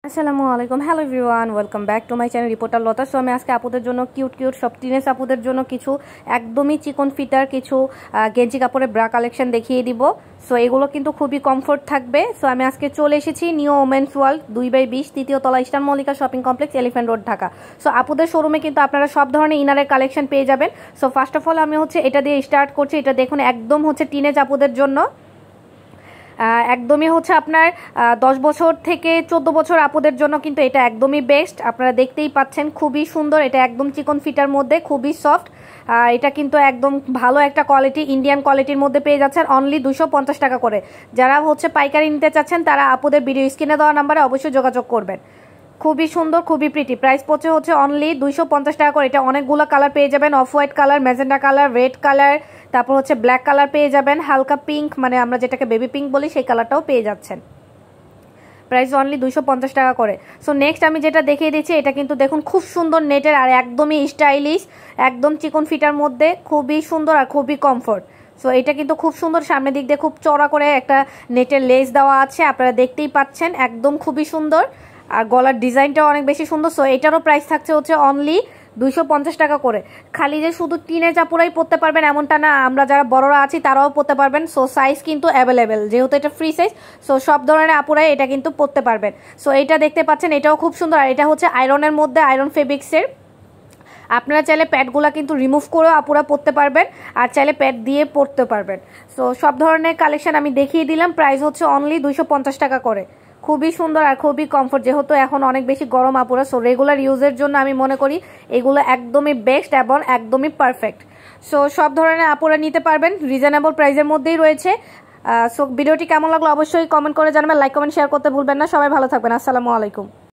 আসসালামু আলাইকুম, hello everyone, welcome back to my channel reporter Lata. So আমি আজকে আপুদের জন্য কিউট সব টিনেজ আপুদের জন্য কিছু একদমই চিকন ফিটার কিছু গেঞ্জি কাপড়ের ব্রা কালেকশন দেখিয়ে দিব। সো এগুলো কিন্তু খুবই কমফোর্ট থাকবে। সো আমি আজকে চলে এসেছি নিউ ওমেন্স ওয়ার্ল্ড 2/20 তৃতীয় তলা eastern Mallika shopping complex, elephant road, Dhaka. So আপুদের শোরুমে কিন্তু আপনারা সব ধরনের ইনারের কালেকশন পেয়ে যাবেন। সো ফার্স্ট অফ অল আমি এটা দিয়ে স্টার্ট করছি। এটা দেখুন একদম টিনেজ আপুদের জন্য, একদমই আপনার 10 বছর থেকে 14 বছর আপুদের জন্য কিন্তু এটা একদমই বেস্ট। আপনারা দেখতেই পাচ্ছেন খুবই সুন্দর, এটা একদম চিকন ফিটার মধ্যে খুবই সফট। এটা কিন্তু একদম ভালো একটা কোয়ালিটি, ইন্ডিয়ান কোয়ালিটির মধ্যে পেয়ে যাচ্ছেন অনলি 250 টাকা করে। যারা পাইকারি নিতে চাচ্ছেন তারা আপুদের ভিডিও স্ক্রিনে দেওয়া নাম্বারে অবশ্যই যোগাযোগ করবেন। খুবই সুন্দর, খুবই প্রিটি। প্রাইস পড়ছে অনলি 250 টাকা করে। এটা অনেকগুলো কালার পেয়ে যাবেন, off white colour, magenta colour, red colour, তারপর ব্ল্যাক কালার পেয়ে যাবেন, হালকা পিঙ্ক মানে আমরা যেটাকে বেবি পিঙ্ক বলি সেই কালারটাও পেয়ে যাচ্ছেন। প্রাইস অনলি 250 টাকা করে। সো নেক্সট আমি যেটা দেখিয়ে দিচ্ছি, এটা কিন্তু দেখুন খুব সুন্দর নেটের আর একদমই স্টাইলিশ, একদম চিকন ফিটার মধ্যে খুবই সুন্দর আর খুবই কমফোর্ট। সো এটা কিন্তু খুব সুন্দর, সামনের দিক দিয়ে খুব চড়া করে একটা নেটের লেস দেওয়া আছে, আপনারা দেখতেই পাচ্ছেন, একদম খুবই সুন্দর। আর গলার ডিজাইনটাও অনেক বেশি সুন্দর। সো এটারও প্রাইস থাকছে অনলি 250 টাকা করে। খালি যে শুধু টিনেজ আপুরাই পরতে পারবেন এমনটা না, আমরা যারা বড়রা আছি তারাও পরতে পারবেন। সো সাইজ কিন্তু অ্যাভেলেবেল, যেহেতু এটা ফ্রি সাইজ। সো সব ধরনের আপুরাই এটা কিন্তু পরতে পারবেন। সো এটা দেখতে পাচ্ছেন, এটাও খুব সুন্দর। আর এটা আয়রনের মধ্যে, আয়রন ফেব্রিক্সের। আপনারা চাইলে প্যাডগুলো কিন্তু রিমুভ করেও আপুরা পরতে পারবেন, আর চাইলে প্যাড দিয়ে পরতে পারবেন। সো সব ধরনের কালেকশন আমি দেখিয়ে দিলাম। প্রাইস অনলি 250 টাকা করে। খুবই সুন্দর আর খুবই কমফোর্ট, যেহেতু এখন অনেক বেশি গরম আপুরা। সো রেগুলার ইউজের জন্য আমি মনে করি এগুলো একদমই বেস্ট এবং একদমই পারফেক্ট। সো সব ধরনের আপুরা নিতে পারবেন, রিজনেবল প্রাইসের মধ্যেই রয়েছে। সো ভিডিওটি কেমন লাগলো অবশ্যই কমেন্ট করে জানাবেন, লাইক কমেন্ট শেয়ার করতে ভুলবেন না। সবাই ভালো থাকবেন, আসসালামু আলাইকুম।